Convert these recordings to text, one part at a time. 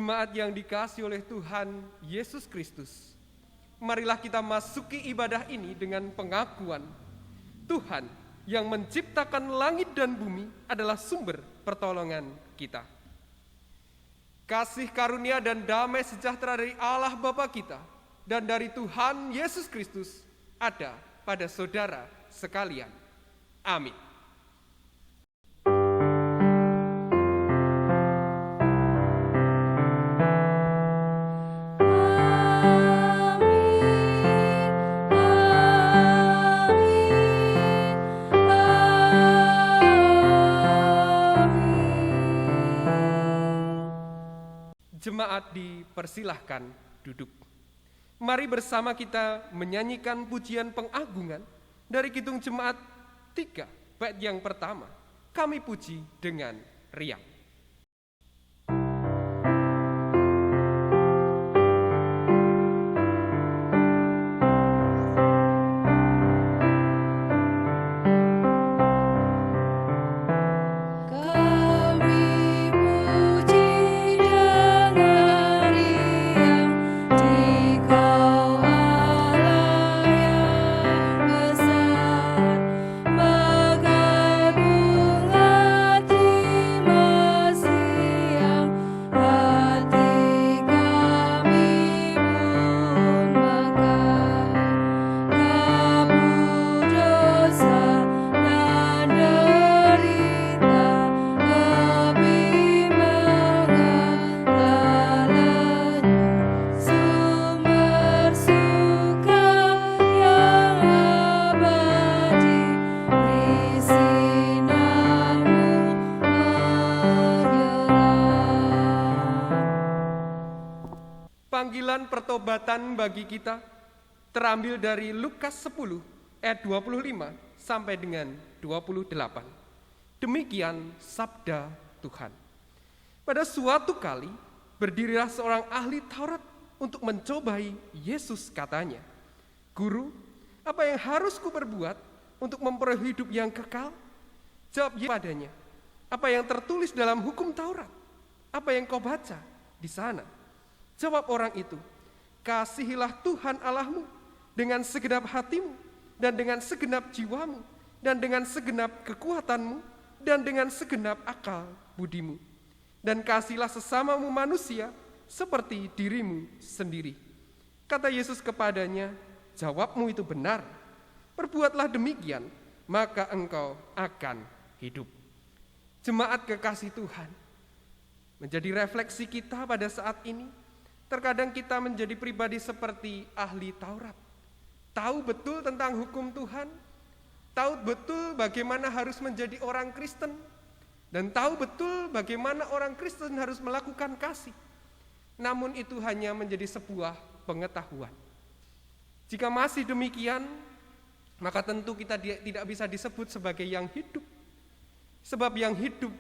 Jemaat yang dikasihi oleh Tuhan Yesus Kristus, marilah kita masuki ibadah ini dengan pengakuan Tuhan yang menciptakan langit dan bumi adalah sumber pertolongan kita. Kasih karunia dan damai sejahtera dari Allah Bapa kita dan dari Tuhan Yesus Kristus ada pada saudara sekalian. Amin. Jemaat dipersilahkan duduk. Mari bersama kita menyanyikan pujian pengagungan dari Kidung Jemaat 3, bait yang pertama. Kami puji dengan riang. Panggilan pertobatan bagi kita terambil dari Lukas 10 ayat 25 sampai dengan 28. Demikian sabda Tuhan. Pada suatu kali berdirilah seorang ahli Taurat untuk mencobai Yesus, katanya, "Guru, apa yang harus kuperbuat untuk memperoleh hidup yang kekal?" Jawab Yesus padanya, "Apa yang tertulis dalam hukum Taurat? Apa yang kau baca di sana?" Jawab orang itu, "Kasihilah Tuhan Allahmu dengan segenap hatimu, dan dengan segenap jiwamu, dan dengan segenap kekuatanmu, dan dengan segenap akal budimu. Dan kasihilah sesamamu manusia seperti dirimu sendiri." Kata Yesus kepadanya, "Jawabmu itu benar. Perbuatlah demikian, maka engkau akan hidup." Jemaat kekasih Tuhan, menjadi refleksi kita pada saat ini. Terkadang kita menjadi pribadi seperti ahli Taurat. Tahu betul tentang hukum Tuhan, tahu betul bagaimana harus menjadi orang Kristen, dan tahu betul bagaimana orang Kristen harus melakukan kasih. Namun itu hanya menjadi sebuah pengetahuan. Jika masih demikian, maka tentu kita tidak bisa disebut sebagai yang hidup. Sebab yang hidup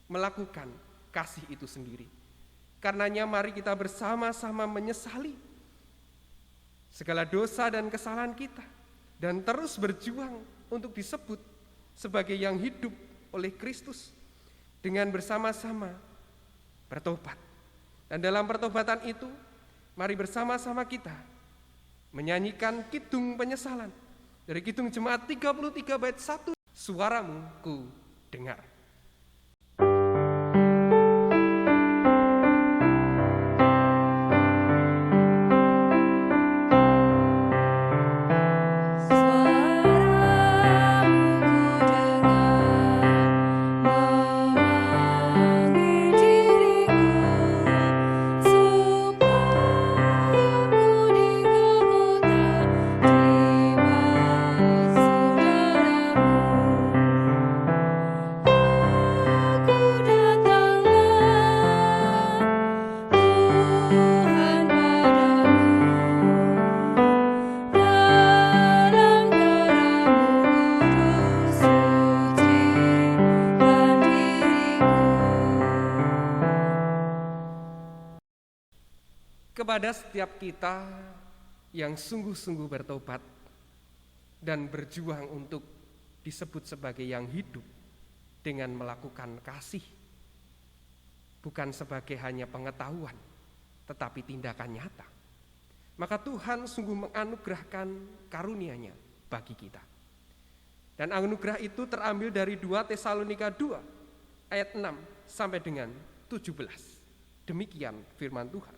melakukan kasih itu sendiri. Karenanya mari kita bersama-sama menyesali segala dosa dan kesalahan kita dan terus berjuang untuk disebut sebagai yang hidup oleh Kristus dengan bersama-sama bertobat. Dan dalam pertobatan itu, mari bersama-sama kita menyanyikan Kidung Penyesalan dari Kidung Jemaat 33 bait 1, "Suaramu ku dengar." Kepada setiap kita yang sungguh-sungguh bertobat dan berjuang untuk disebut sebagai yang hidup dengan melakukan kasih, bukan sebagai hanya pengetahuan, tetapi tindakan nyata. Maka Tuhan sungguh menganugerahkan karunia-Nya bagi kita. Dan anugerah itu terambil dari 2 Tesalonika 2 ayat 6 sampai dengan 17. Demikian firman Tuhan.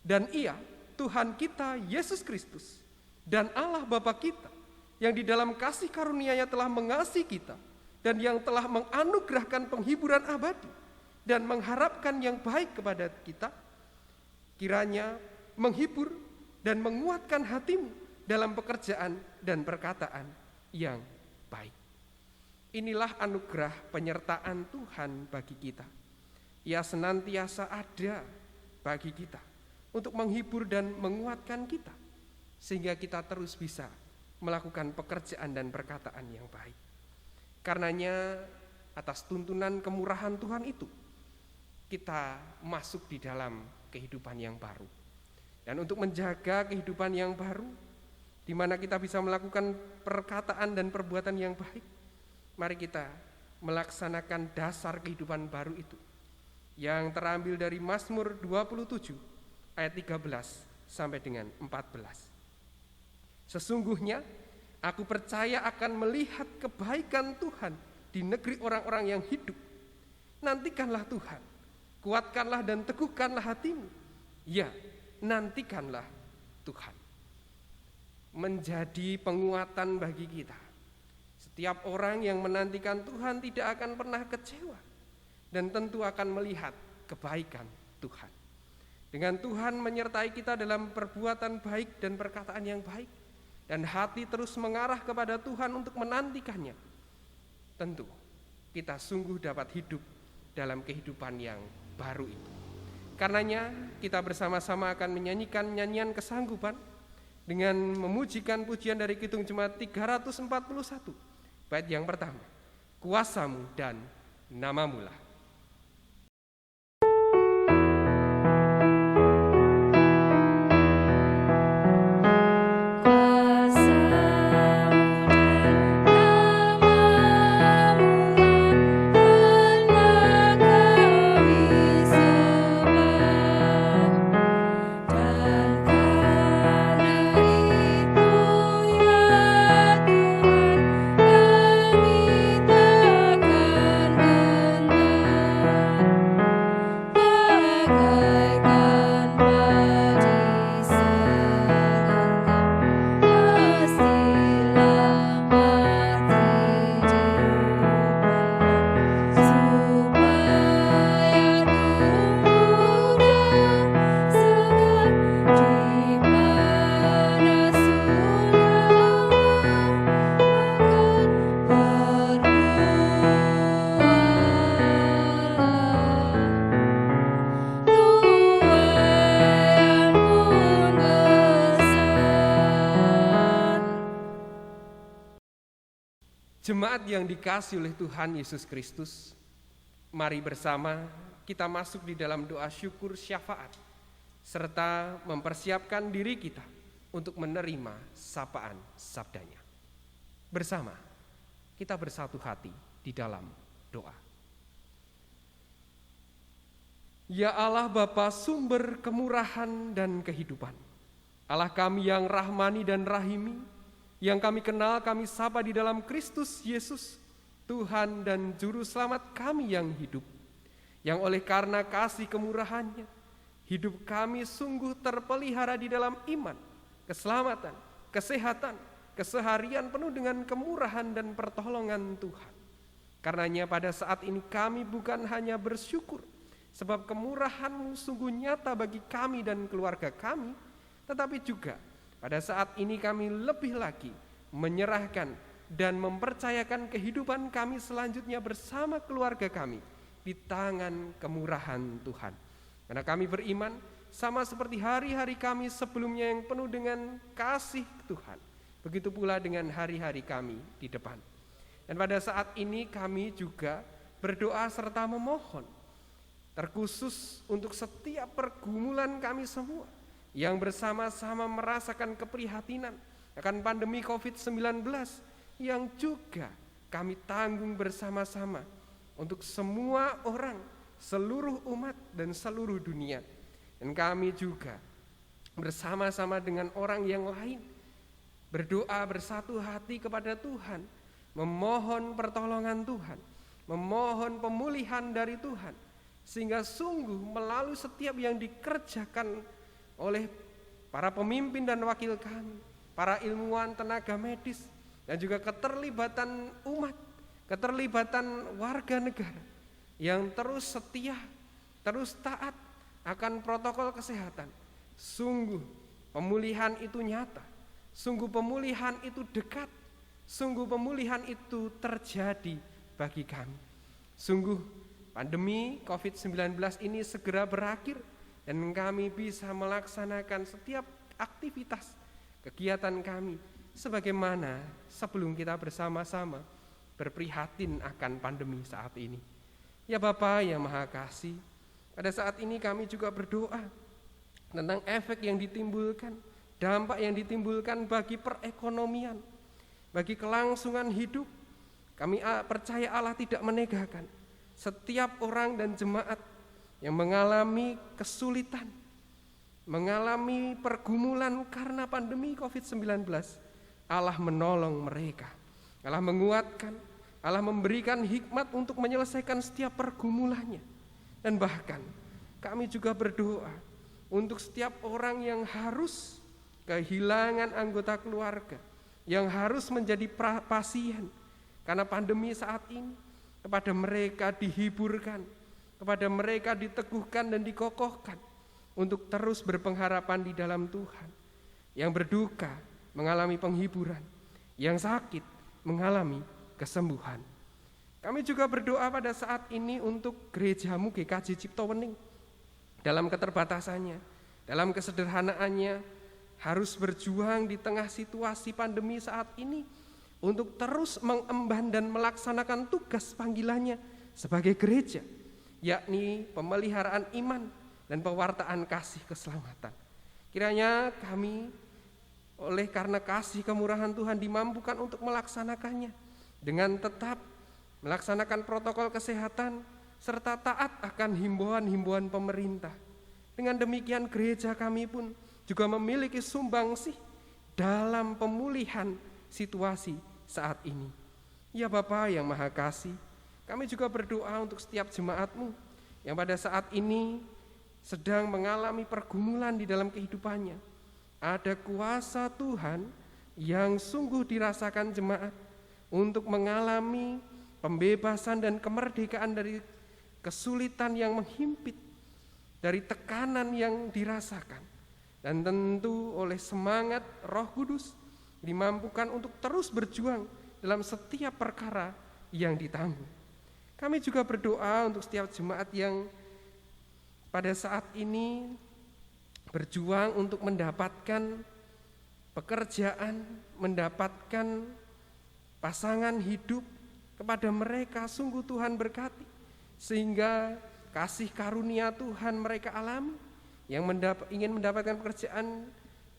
Dan Ia, Tuhan kita Yesus Kristus, dan Allah Bapa kita, yang di dalam kasih karunia-Nya telah mengasihi kita, dan yang telah menganugerahkan penghiburan abadi, dan mengharapkan yang baik kepada kita, kiranya menghibur dan menguatkan hatimu dalam pekerjaan dan perkataan yang baik. Inilah anugerah penyertaan Tuhan bagi kita. Ia senantiasa ada bagi kita untuk menghibur dan menguatkan kita, sehingga kita terus bisa melakukan pekerjaan dan perkataan yang baik. Karenanya atas tuntunan kemurahan Tuhan itu, kita masuk di dalam kehidupan yang baru. Dan untuk menjaga kehidupan yang baru, di mana kita bisa melakukan perkataan dan perbuatan yang baik, mari kita melaksanakan dasar kehidupan baru itu, yang terambil dari Mazmur 27 ayat 13 sampai dengan 14. Sesungguhnya aku percaya akan melihat kebaikan Tuhan di negeri orang-orang yang hidup. Nantikanlah Tuhan, kuatkanlah dan teguhkanlah hatimu. Ya, nantikanlah Tuhan. Menjadi penguatan bagi kita. Setiap orang yang menantikan Tuhan tidak akan pernah kecewa, dan tentu akan melihat kebaikan Tuhan. Dengan Tuhan menyertai kita dalam perbuatan baik dan perkataan yang baik, dan hati terus mengarah kepada Tuhan untuk menantikannya, tentu kita sungguh dapat hidup dalam kehidupan yang baru itu. Karenanya kita bersama-sama akan menyanyikan nyanyian kesanggupan dengan memujikan pujian dari Kidung Jemaat 341. Bait yang pertama, Kuasamu dan Namamu-lah. Jemaat yang dikasihi oleh Tuhan Yesus Kristus, mari bersama kita masuk di dalam doa syukur syafaat, serta mempersiapkan diri kita untuk menerima sapaan sabdanya. Bersama kita bersatu hati di dalam doa. Ya Allah Bapa sumber kemurahan dan kehidupan, Allah kami yang rahmani dan rahimi, yang kami kenal, kami sapa di dalam Kristus Yesus, Tuhan dan Juru Selamat kami yang hidup, yang oleh karena kasih kemurahan-Nya, hidup kami sungguh terpelihara di dalam iman, keselamatan, kesehatan, keseharian penuh dengan kemurahan dan pertolongan Tuhan. Karenanya pada saat ini kami bukan hanya bersyukur, sebab kemurahan-Mu sungguh nyata bagi kami dan keluarga kami, tetapi juga pada saat ini kami lebih lagi menyerahkan dan mempercayakan kehidupan kami selanjutnya bersama keluarga kami di tangan kemurahan Tuhan. Karena kami beriman sama seperti hari-hari kami sebelumnya yang penuh dengan kasih Tuhan, begitu pula dengan hari-hari kami di depan. Dan pada saat ini kami juga berdoa serta memohon terkhusus untuk setiap pergumulan kami semua yang bersama-sama merasakan keprihatinan akan pandemi COVID-19 yang juga kami tanggung bersama-sama untuk semua orang seluruh umat dan seluruh dunia. Dan kami juga bersama-sama dengan orang yang lain berdoa bersatu hati kepada Tuhan, memohon pertolongan Tuhan, memohon pemulihan dari Tuhan, sehingga sungguh melalui setiap yang dikerjakan oleh para pemimpin dan wakil kami, para ilmuwan, tenaga medis, dan juga keterlibatan umat, keterlibatan warga negara yang terus setia, terus taat akan protokol kesehatan. Sungguh pemulihan itu nyata, sungguh pemulihan itu dekat, sungguh pemulihan itu terjadi bagi kami. Sungguh pandemi COVID-19 ini segera berakhir dan kami bisa melaksanakan setiap aktivitas kegiatan kami sebagaimana sebelum kita bersama-sama berprihatin akan pandemi saat ini. Ya Bapa yang Maha Kasih, pada saat ini kami juga berdoa tentang efek yang ditimbulkan, dampak yang ditimbulkan bagi perekonomian, bagi kelangsungan hidup. Kami percaya Allah tidak menegakkan setiap orang dan jemaat yang mengalami kesulitan, mengalami pergumulan karena pandemi COVID-19. Allah menolong mereka, Allah menguatkan, Allah memberikan hikmat untuk menyelesaikan setiap pergumulannya. Dan bahkan kami juga berdoa untuk setiap orang yang harus kehilangan anggota keluarga, yang harus menjadi pasien karena pandemi saat ini. Kepada mereka dihiburkan, kepada mereka diteguhkan dan dikokohkan untuk terus berpengharapan di dalam Tuhan. Yang berduka mengalami penghiburan, yang sakit mengalami kesembuhan. Kami juga berdoa pada saat ini untuk gerejamu GKJ Ciptowening dalam keterbatasannya, dalam kesederhanaannya, harus berjuang di tengah situasi pandemi saat ini untuk terus mengemban dan melaksanakan tugas panggilannya sebagai gereja, yakni pemeliharaan iman dan pewartaan kasih keselamatan. Kiranya kami oleh karena kasih kemurahan Tuhan dimampukan untuk melaksanakannya dengan tetap melaksanakan protokol kesehatan serta taat akan himbauan-himbauan pemerintah. Dengan demikian gereja kami pun juga memiliki sumbangsih dalam pemulihan situasi saat ini. Ya Bapa yang Maha Kasih, kami juga berdoa untuk setiap jemaat-Mu yang pada saat ini sedang mengalami pergumulan di dalam kehidupannya. Ada kuasa Tuhan yang sungguh dirasakan jemaat untuk mengalami pembebasan dan kemerdekaan dari kesulitan yang menghimpit, dari tekanan yang dirasakan. Dan tentu oleh semangat Roh Kudus dimampukan untuk terus berjuang dalam setiap perkara yang ditanggung. Kami juga berdoa untuk setiap jemaat yang pada saat ini berjuang untuk mendapatkan pekerjaan, mendapatkan pasangan hidup. Kepada mereka sungguh Tuhan berkati, sehingga kasih karunia Tuhan mereka alami. Yang ingin mendapatkan pekerjaan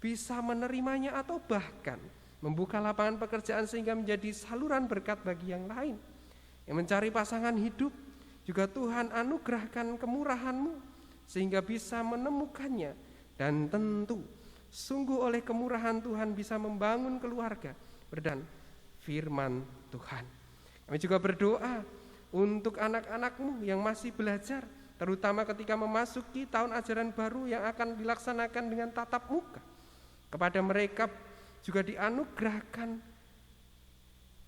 bisa menerimanya atau bahkan membuka lapangan pekerjaan sehingga menjadi saluran berkat bagi yang lain. Yang mencari pasangan hidup juga Tuhan anugerahkan kemurahan-Mu sehingga bisa menemukannya. Dan tentu sungguh oleh kemurahan Tuhan bisa membangun keluarga berdan firman Tuhan. Kami juga berdoa untuk anak-anak-Mu yang masih belajar, terutama ketika memasuki tahun ajaran baru yang akan dilaksanakan dengan tatap muka. Kepada mereka juga dianugerahkan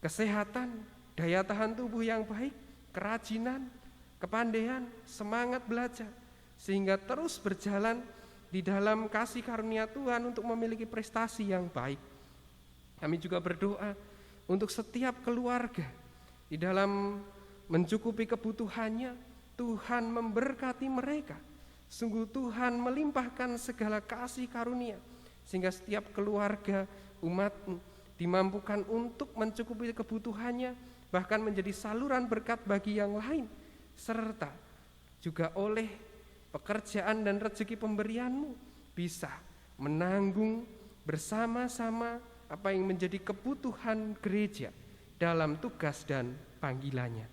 kesehatan, daya tahan tubuh yang baik, kerajinan, kepandaian, semangat belajar, sehingga terus berjalan di dalam kasih karunia Tuhan untuk memiliki prestasi yang baik. Kami juga berdoa untuk setiap keluarga di dalam mencukupi kebutuhannya, Tuhan memberkati mereka. Sungguh Tuhan melimpahkan segala kasih karunia sehingga setiap keluarga umat-Mu dimampukan untuk mencukupi kebutuhannya, bahkan menjadi saluran berkat bagi yang lain, serta juga oleh pekerjaan dan rezeki pemberian-Mu bisa menanggung bersama-sama apa yang menjadi kebutuhan gereja dalam tugas dan panggilannya.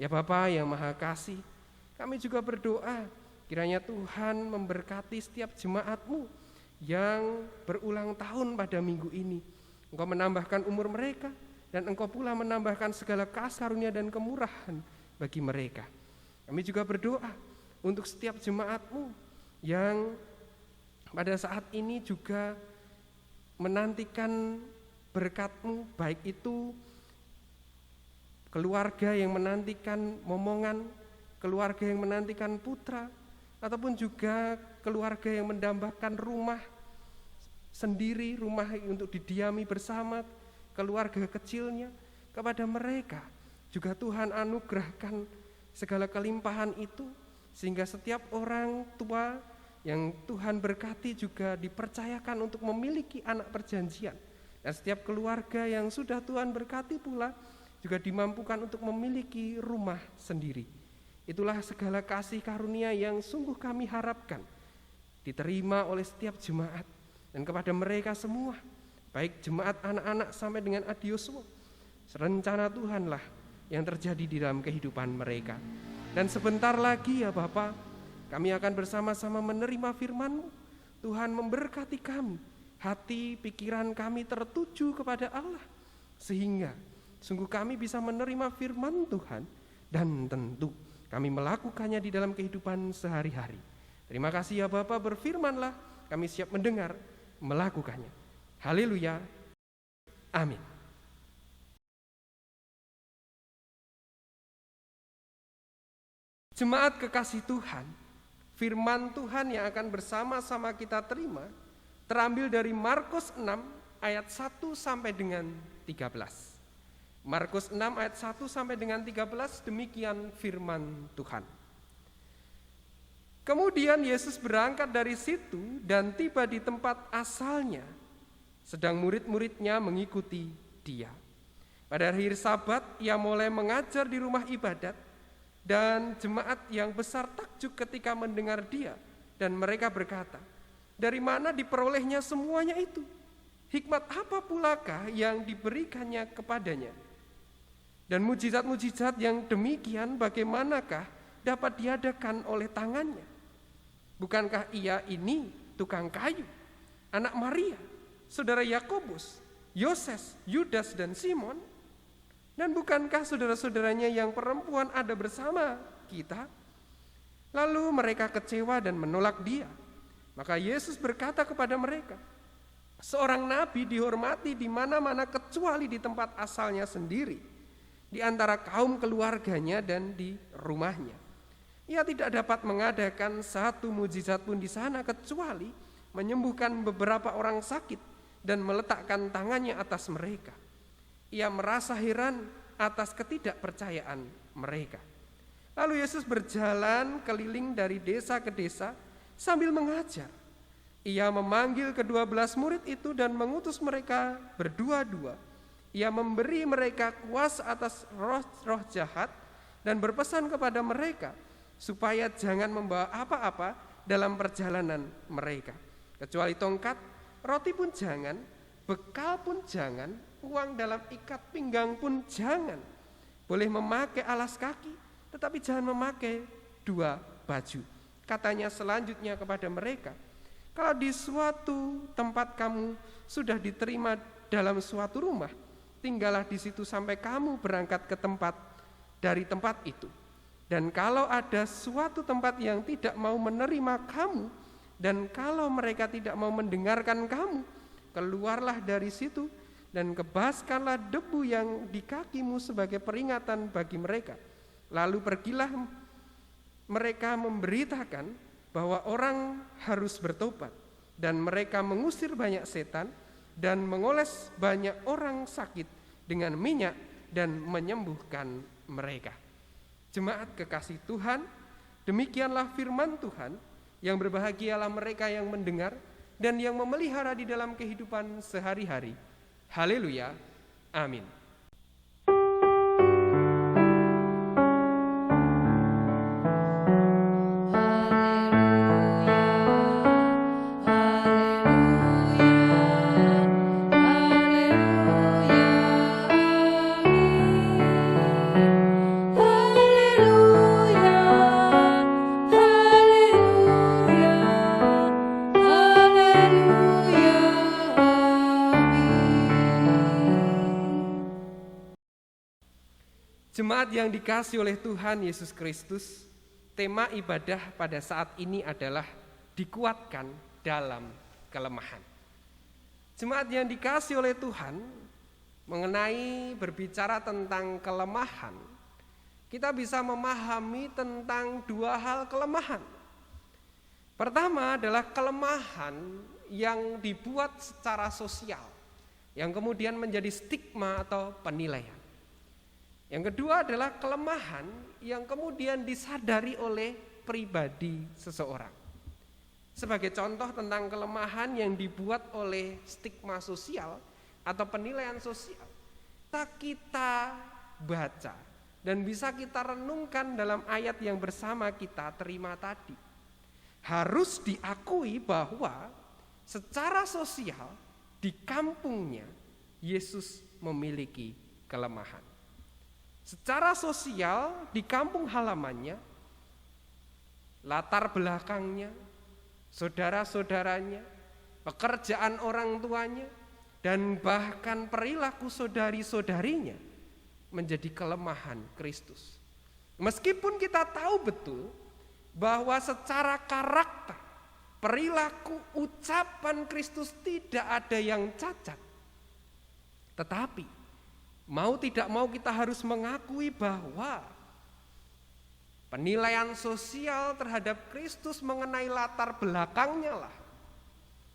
Ya Bapa yang Maha Kasih, Kami juga berdoa, kiranya Tuhan memberkati setiap jemaat-Mu yang berulang tahun pada minggu ini. Engkau menambahkan umur mereka, dan Engkau pula menambahkan segala kasih karunia dan kemurahan bagi mereka. Kami juga berdoa untuk setiap jemaat-Mu yang pada saat ini juga menantikan berkat-Mu, baik itu keluarga yang menantikan momongan, keluarga yang menantikan putra, ataupun juga keluarga yang mendambakan rumah sendiri, rumah untuk didiami bersama keluarga kecilnya. Kepada mereka juga Tuhan anugerahkan segala kelimpahan itu, sehingga setiap orang tua yang Tuhan berkati juga dipercayakan untuk memiliki anak perjanjian, dan setiap keluarga yang sudah Tuhan berkati pula juga dimampukan untuk memiliki rumah sendiri. Itulah segala kasih karunia yang sungguh kami harapkan diterima oleh setiap jemaat, dan kepada mereka semua, baik jemaat anak-anak sampai dengan adioswa, rencana Tuhanlah yang terjadi di dalam kehidupan mereka. Dan sebentar lagi ya Bapa, kami akan bersama-sama menerima firman-Mu. Tuhan memberkati kami, hati pikiran kami tertuju kepada Allah, sehingga sungguh kami bisa menerima firman Tuhan, dan tentu kami melakukannya di dalam kehidupan sehari-hari. Terima kasih ya Bapa, berfirmanlah, kami siap mendengar, melakukannya. Haleluya, amin. Jemaat kekasih Tuhan, firman Tuhan yang akan bersama-sama kita terima terambil dari Markus 6 ayat 1 sampai dengan 13. Markus 6 ayat 1 sampai dengan 13, demikian firman Tuhan. Kemudian Yesus berangkat dari situ dan tiba di tempat asalnya, sedang murid-muridnya mengikuti Dia. Pada hari Sabat Ia mulai mengajar di rumah ibadat, dan jemaat yang besar takjub ketika mendengar Dia, dan mereka berkata, dari mana diperolehnya semuanya itu? Hikmat apa pulakah yang diberikannya kepadanya? Dan mujizat-mujizat yang demikian bagaimanakah dapat diadakan oleh tangannya? Bukankah Ia ini tukang kayu, anak Maria, saudara Yakobus, Yoses, Yudas, dan Simon? Dan bukankah saudara-saudaranya yang perempuan ada bersama kita? Lalu mereka kecewa dan menolak Dia. Maka Yesus berkata kepada mereka, seorang nabi dihormati di mana-mana kecuali di tempat asalnya sendiri, di antara kaum keluarganya dan di rumahnya. Ia tidak dapat mengadakan satu mujizat pun di sana kecuali menyembuhkan beberapa orang sakit dan meletakkan tangannya atas mereka. Ia merasa heran atas ketidakpercayaan mereka. Lalu Yesus berjalan keliling dari desa ke desa sambil mengajar. Ia memanggil ke-12 murid itu dan mengutus mereka berdua-dua. Ia memberi mereka kuasa atas roh-roh jahat dan berpesan kepada mereka supaya jangan membawa apa-apa dalam perjalanan mereka, kecuali tongkat, roti pun jangan, bekal pun jangan, uang dalam ikat pinggang pun jangan. Boleh memakai alas kaki, tetapi jangan memakai 2 baju. Katanya selanjutnya kepada mereka, kalau di suatu tempat kamu sudah diterima dalam suatu rumah, tinggallah di situ sampai kamu berangkat ke tempat dari tempat itu. Dan kalau ada suatu tempat yang tidak mau menerima kamu, dan kalau mereka tidak mau mendengarkan kamu, keluarlah dari situ dan kebaskanlah debu yang di kakimu sebagai peringatan bagi mereka. Lalu pergilah mereka memberitakan bahwa orang harus bertobat, dan mereka mengusir banyak setan dan mengoles banyak orang sakit dengan minyak dan menyembuhkan mereka. Jemaat kekasih Tuhan, demikianlah firman Tuhan. Yang berbahagialah mereka yang mendengar dan yang memelihara di dalam kehidupan sehari-hari. Haleluya, amin. Jemaat yang dikasihi oleh Tuhan Yesus Kristus, tema ibadah pada saat ini adalah dikuatkan dalam kelemahan. Jemaat yang dikasihi oleh Tuhan, mengenai berbicara tentang kelemahan, kita bisa memahami tentang dua hal kelemahan. Pertama adalah kelemahan yang dibuat secara sosial, yang kemudian menjadi stigma atau penilaian. Yang kedua adalah kelemahan yang kemudian disadari oleh pribadi seseorang. Sebagai contoh tentang kelemahan yang dibuat oleh stigma sosial atau penilaian sosial, kita baca dan bisa kita renungkan dalam ayat yang bersama kita terima tadi. Harus diakui bahwa secara sosial di kampungnya Yesus memiliki kelemahan. Secara sosial di kampung halamannya, latar belakangnya, saudara-saudaranya, pekerjaan orang tuanya, dan bahkan perilaku saudari-saudarinya menjadi kelemahan Kristus. Meskipun kita tahu betul bahwa secara karakter, perilaku, ucapan Kristus tidak ada yang cacat, tetapi mau tidak mau kita harus mengakui bahwa penilaian sosial terhadap Kristus mengenai latar belakangnya lah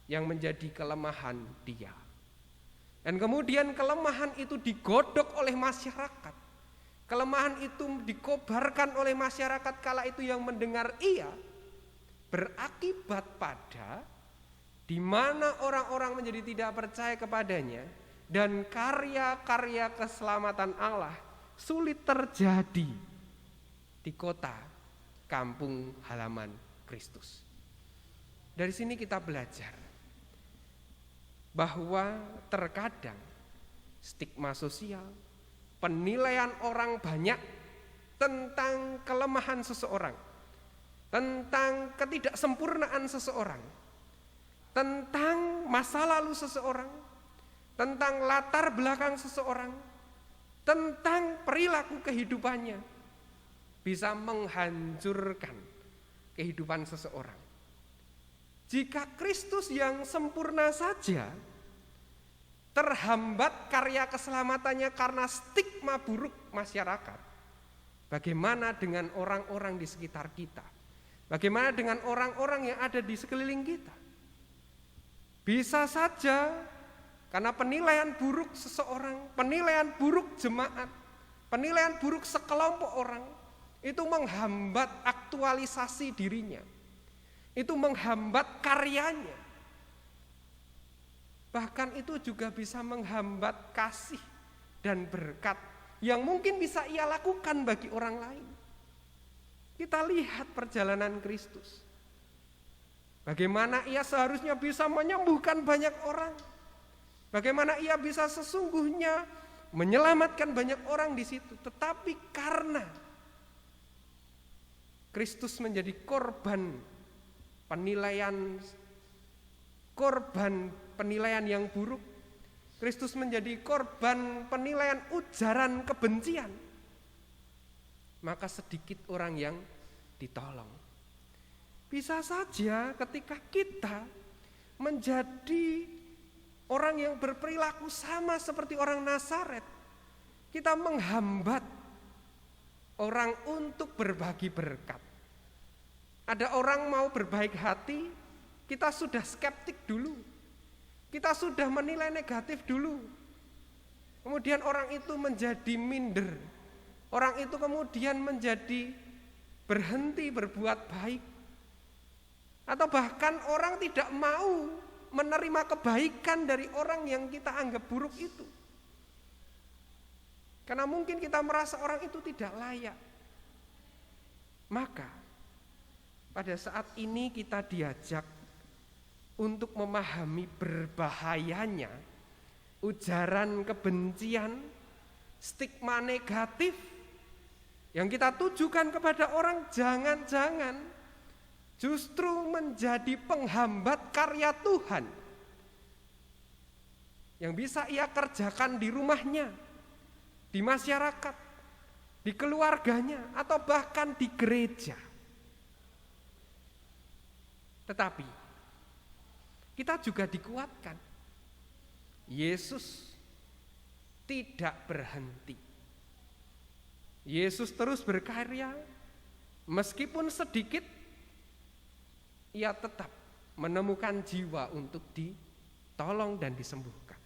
yang menjadi kelemahan dia. Dan kemudian kelemahan itu digodok oleh masyarakat. Kelemahan itu dikobarkan oleh masyarakat kala itu yang mendengar ia, berakibat pada di mana orang-orang menjadi tidak percaya kepadanya. Dan karya-karya keselamatan Allah sulit terjadi di kota kampung halaman Kristus. Dari sini kita belajar bahwa terkadang stigma sosial, penilaian orang banyak tentang kelemahan seseorang, tentang ketidaksempurnaan seseorang, tentang masa lalu seseorang, tentang latar belakang seseorang, tentang perilaku kehidupannya, bisa menghancurkan kehidupan seseorang. Jika Kristus yang sempurna saja terhambat karya keselamatannya karena stigma buruk masyarakat, bagaimana dengan orang-orang di sekitar kita? Bagaimana dengan orang-orang yang ada di sekeliling kita? Bisa saja karena penilaian buruk seseorang, penilaian buruk jemaat, penilaian buruk sekelompok orang, itu menghambat aktualisasi dirinya, itu menghambat karyanya. Bahkan itu juga bisa menghambat kasih dan berkat yang mungkin bisa ia lakukan bagi orang lain. Kita lihat perjalanan Kristus. Bagaimana ia seharusnya bisa menyembuhkan banyak orang. Bagaimana ia bisa sesungguhnya menyelamatkan banyak orang di situ, tetapi karena Kristus menjadi korban penilaian yang buruk, Kristus menjadi korban penilaian ujaran kebencian, maka sedikit orang yang ditolong. Bisa saja ketika kita menjadi orang yang berperilaku sama seperti orang Nazaret, kita menghambat orang untuk berbagi berkat. Ada orang mau berbaik hati, kita sudah skeptik dulu, kita sudah menilai negatif dulu. Kemudian orang itu menjadi minder, orang itu kemudian menjadi berhenti berbuat baik. Atau bahkan orang tidak mau menerima kebaikan dari orang yang kita anggap buruk itu. Karena mungkin kita merasa orang itu tidak layak. Maka pada saat ini kita diajak untuk memahami berbahayanya ujaran kebencian, stigma negatif yang kita tujukan kepada orang, jangan-jangan justru menjadi penghambat karya Tuhan yang bisa ia kerjakan di rumahnya, di masyarakat, di keluarganya, atau bahkan di gereja. Tetapi kita juga dikuatkan. Yesus tidak berhenti. Yesus terus berkarya, meskipun sedikit, ia tetap menemukan jiwa untuk ditolong dan disembuhkan.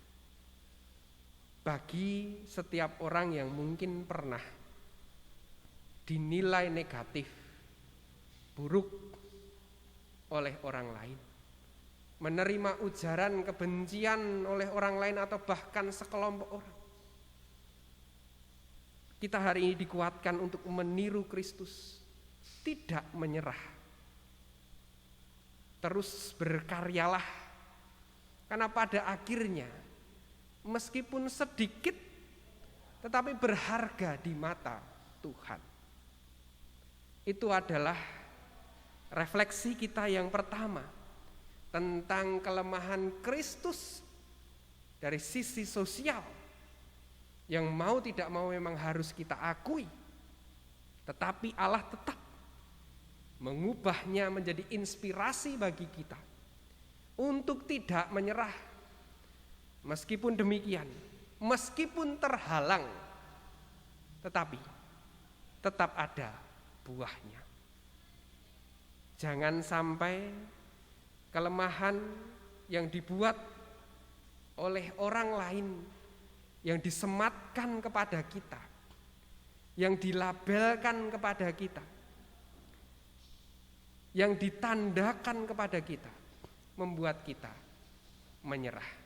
Bagi setiap orang yang mungkin pernah dinilai negatif, buruk oleh orang lain, menerima ujaran kebencian oleh orang lain atau bahkan sekelompok orang, kita hari ini dikuatkan untuk meniru Kristus, tidak menyerah. Terus berkaryalah, karena pada akhirnya meskipun sedikit tetapi berharga di mata Tuhan. Itu adalah refleksi kita yang pertama tentang kelemahan Kristus dari sisi sosial, yang mau tidak mau memang harus kita akui, tetapi Allah tetap mengubahnya menjadi inspirasi bagi kita untuk tidak menyerah. Meskipun demikian, meskipun terhalang, tetapi tetap ada buahnya. Jangan sampai kelemahan yang dibuat oleh orang lain, yang disematkan kepada kita, yang dilabelkan kepada kita, yang ditandakan kepada kita, membuat kita menyerah.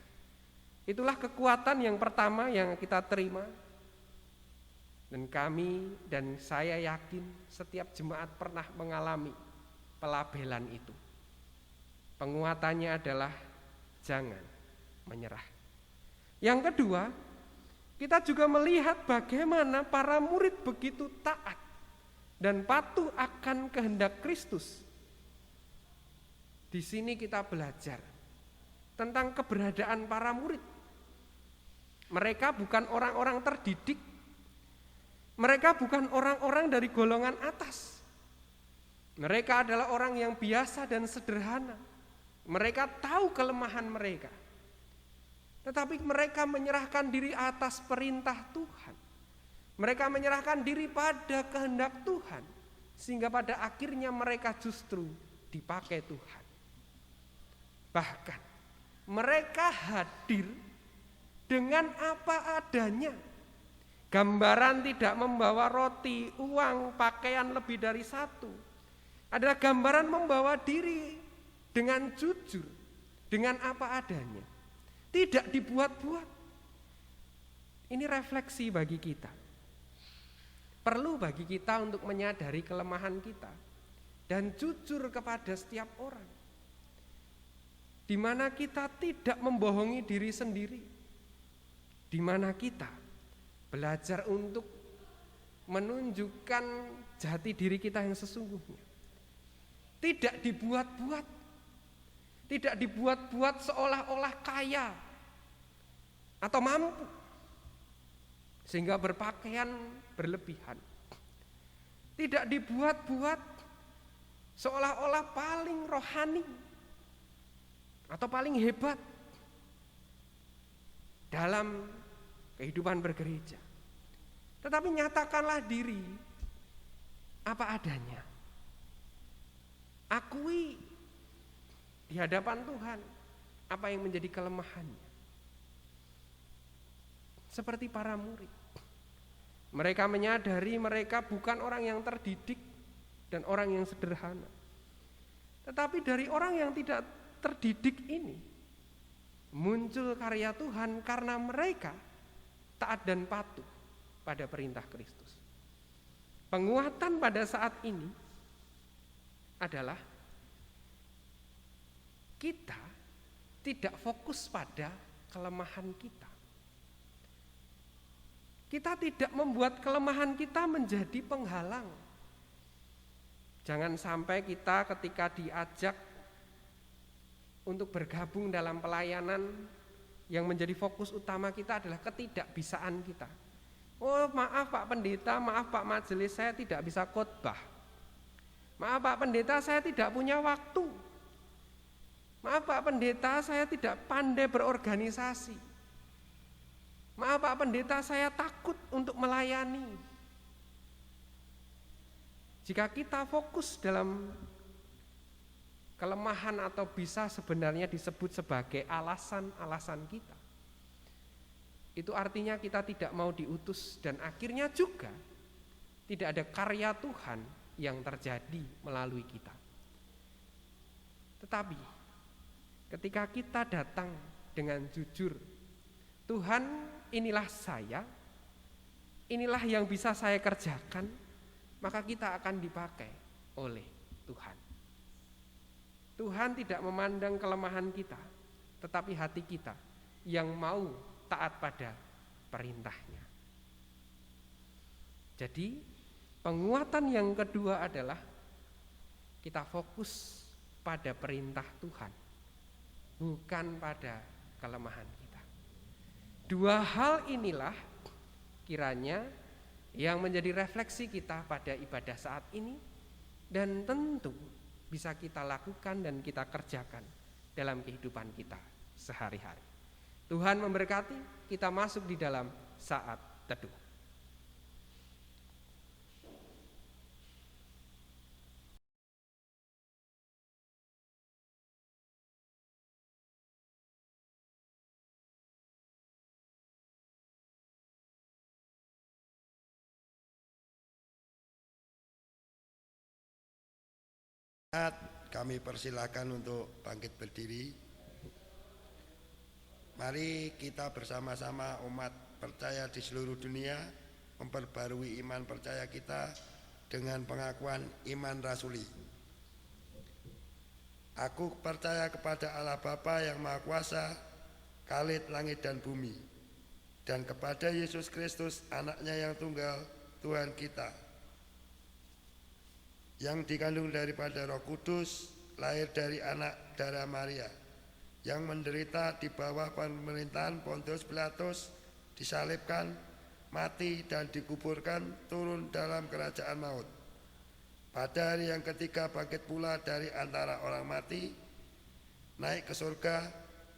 Itulah kekuatan yang pertama yang kita terima. Dan kami dan saya yakin setiap jemaat pernah mengalami pelabelan itu. Penguatannya adalah jangan menyerah. Yang kedua, kita juga melihat bagaimana para murid begitu taat dan patuh akan kehendak Kristus. Di sini kita belajar tentang keberadaan para murid. Mereka bukan orang-orang terdidik. Mereka bukan orang-orang dari golongan atas. Mereka adalah orang yang biasa dan sederhana. Mereka tahu kelemahan mereka. Tetapi mereka menyerahkan diri atas perintah Tuhan. Mereka menyerahkan diri pada kehendak Tuhan. Sehingga pada akhirnya mereka justru dipakai Tuhan. Bahkan mereka hadir dengan apa adanya. Gambaran tidak membawa roti, uang, pakaian lebih dari satu. Adalah gambaran membawa diri dengan jujur, dengan apa adanya. Tidak dibuat-buat. Ini refleksi bagi kita. Perlu bagi kita untuk menyadari kelemahan kita dan jujur kepada setiap orang. Di mana kita tidak membohongi diri sendiri. Di mana kita belajar untuk menunjukkan jati diri kita yang sesungguhnya. Tidak dibuat-buat. Tidak dibuat-buat seolah-olah kaya atau mampu, sehingga berpakaian berlebihan. Tidak dibuat-buat seolah-olah paling rohani atau paling hebat dalam kehidupan bergereja. Tetapi nyatakanlah diri apa adanya. Akui di hadapan Tuhan apa yang menjadi kelemahannya. Seperti para murid. Mereka menyadari mereka bukan orang yang terdidik dan orang yang sederhana. Tetapi dari orang yang tidak terdidik ini muncul karya Tuhan karena mereka taat dan patuh pada perintah Kristus. Penguatan pada saat ini adalah kita tidak fokus pada kelemahan kita. Kita tidak membuat kelemahan kita menjadi penghalang. Jangan sampai kita ketika diajak untuk bergabung dalam pelayanan, yang menjadi fokus utama kita adalah ketidakbisaan kita. Oh maaf Pak Pendeta, maaf Pak Majelis, saya tidak bisa khotbah. Maaf Pak Pendeta, saya tidak punya waktu. Maaf Pak Pendeta, saya tidak pandai berorganisasi. Maaf Pak Pendeta, saya takut untuk melayani. Jika kita fokus dalam kelemahan atau bisa sebenarnya disebut sebagai alasan-alasan kita, itu artinya kita tidak mau diutus dan akhirnya juga tidak ada karya Tuhan yang terjadi melalui kita. Tetapi ketika kita datang dengan jujur, Tuhan inilah saya, inilah yang bisa saya kerjakan, maka kita akan dipakai oleh Tuhan. Tuhan tidak memandang kelemahan kita, tetapi hati kita yang mau taat pada perintahnya. Jadi penguatan yang kedua adalah kita fokus pada perintah Tuhan, bukan pada kelemahan kita. Dua hal inilah kiranya yang menjadi refleksi kita pada ibadah saat ini, dan tentu bisa kita lakukan dan kita kerjakan dalam kehidupan kita sehari-hari. Tuhan memberkati, kita masuk di dalam saat teduh. Kami persilakan untuk bangkit berdiri. Mari kita bersama-sama umat percaya di seluruh dunia memperbarui iman percaya kita dengan pengakuan iman rasuli. Aku percaya kepada Allah Bapa yang Maha Kuasa, Khalid langit dan bumi, dan kepada Yesus Kristus anaknya yang tunggal, Tuhan kita, yang dikandung daripada Roh Kudus, lahir dari anak darah Maria, yang menderita di bawah pemerintahan Pontius Pilatus, disalibkan, mati dan dikuburkan, turun dalam kerajaan maut. Pada hari yang ketiga bangkit pula dari antara orang mati, naik ke surga,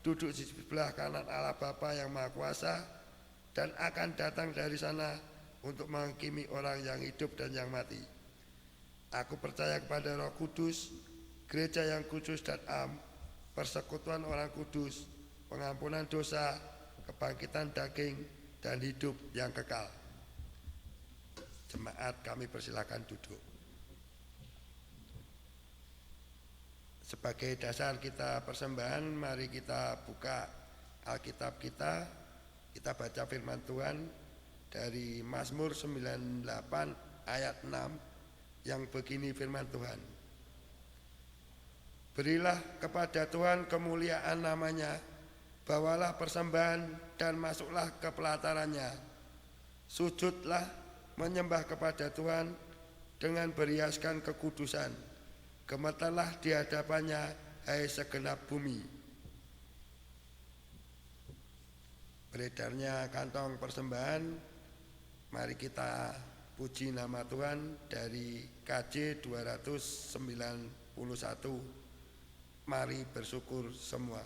duduk di sebelah kanan Allah Bapa yang Maha Kuasa, dan akan datang dari sana untuk menghakimi orang yang hidup dan yang mati. Aku percaya kepada Roh Kudus, gereja yang kudus dan am, persekutuan orang kudus, pengampunan dosa, kebangkitan daging, dan hidup yang kekal. Jemaat, kami persilakan duduk. Sebagai dasar kita persembahan, mari kita buka Alkitab kita baca firman Tuhan dari Mazmur 98 ayat 6 yang begini firman Tuhan. Berilah kepada Tuhan kemuliaan namanya, bawalah persembahan dan masuklah ke pelatarannya. Sujudlah menyembah kepada Tuhan dengan berhiaskan kekudusan. Gemetarlah di hadapannya, hai segenap bumi. Beredarnya kantong persembahan, mari kita puji nama Tuhan dari KJ 291. Mari bersyukur semua.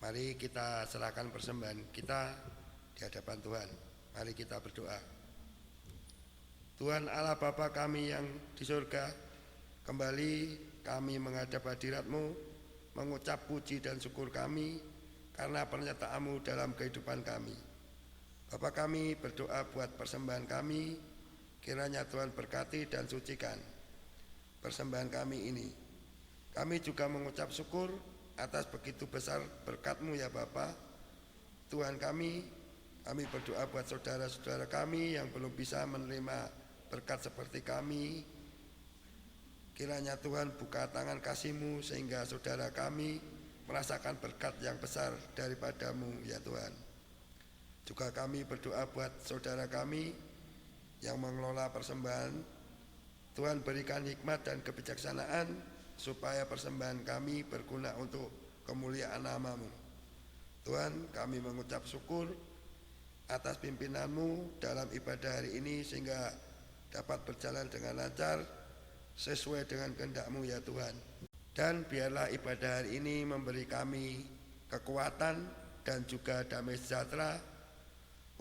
Mari kita serahkan persembahan kita di hadapan Tuhan. Mari kita berdoa. Tuhan Allah Bapa kami yang di surga, kembali kami menghadap hadirat-Mu, mengucap puji dan syukur kami karena penyertaan-Mu dalam kehidupan kami. Bapa, kami berdoa buat persembahan kami, Kiranya Tuhan berkati dan sucikan persembahan kami ini. Kami juga mengucap syukur atas begitu besar berkat-Mu ya Bapa. Tuhan kami berdoa buat saudara-saudara kami yang belum bisa menerima berkat seperti kami. Kiranya Tuhan buka tangan kasih-Mu sehingga saudara kami merasakan berkat yang besar daripada-Mu ya Tuhan. Juga kami berdoa buat saudara kami yang mengelola persembahan. Tuhan berikan hikmat dan kebijaksanaan supaya persembahan kami berguna untuk kemuliaan nama-Mu. Tuhan, kami mengucap syukur atas pimpinan-Mu dalam ibadah hari ini sehingga dapat berjalan dengan lancar sesuai dengan kehendak-Mu ya Tuhan. Dan biarlah ibadah hari ini memberi kami kekuatan dan juga damai sejahtera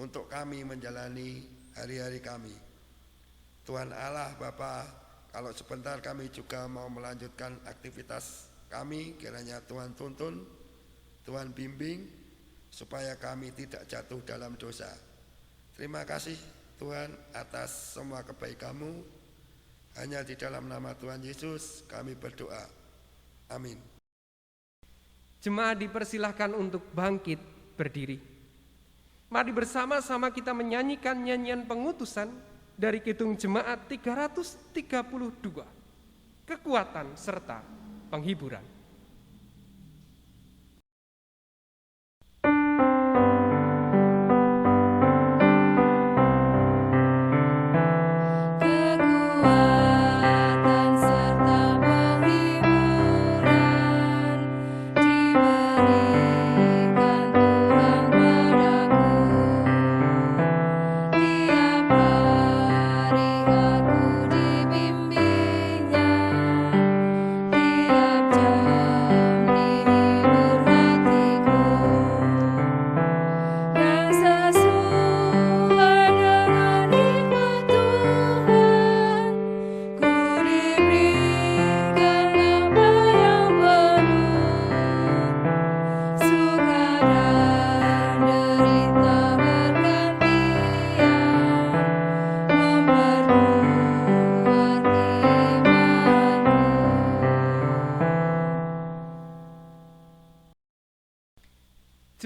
untuk kami menjalani hari-hari kami. Tuhan Allah Bapa, kalau sebentar kami juga mau melanjutkan aktivitas kami, kiranya Tuhan tuntun, Tuhan bimbing, supaya kami tidak jatuh dalam dosa. Terima kasih Tuhan atas semua kebaikan-Mu. Hanya di dalam nama Tuhan Yesus kami berdoa. Amin. Jemaat dipersilahkan untuk bangkit berdiri. Mari bersama-sama kita menyanyikan nyanyian pengutusan dari Kidung Jemaat 332, kekuatan serta penghiburan.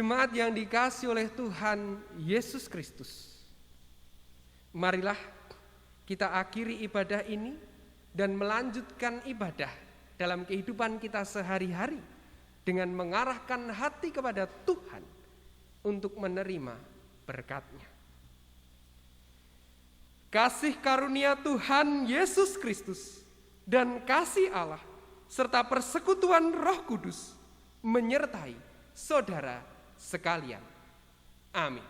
Jemaat yang dikasihi oleh Tuhan Yesus Kristus, marilah kita akhiri ibadah ini dan melanjutkan ibadah dalam kehidupan kita sehari-hari dengan mengarahkan hati kepada Tuhan untuk menerima berkat-Nya. Kasih karunia Tuhan Yesus Kristus dan kasih Allah serta persekutuan Roh Kudus menyertai saudara sekalian. Amin.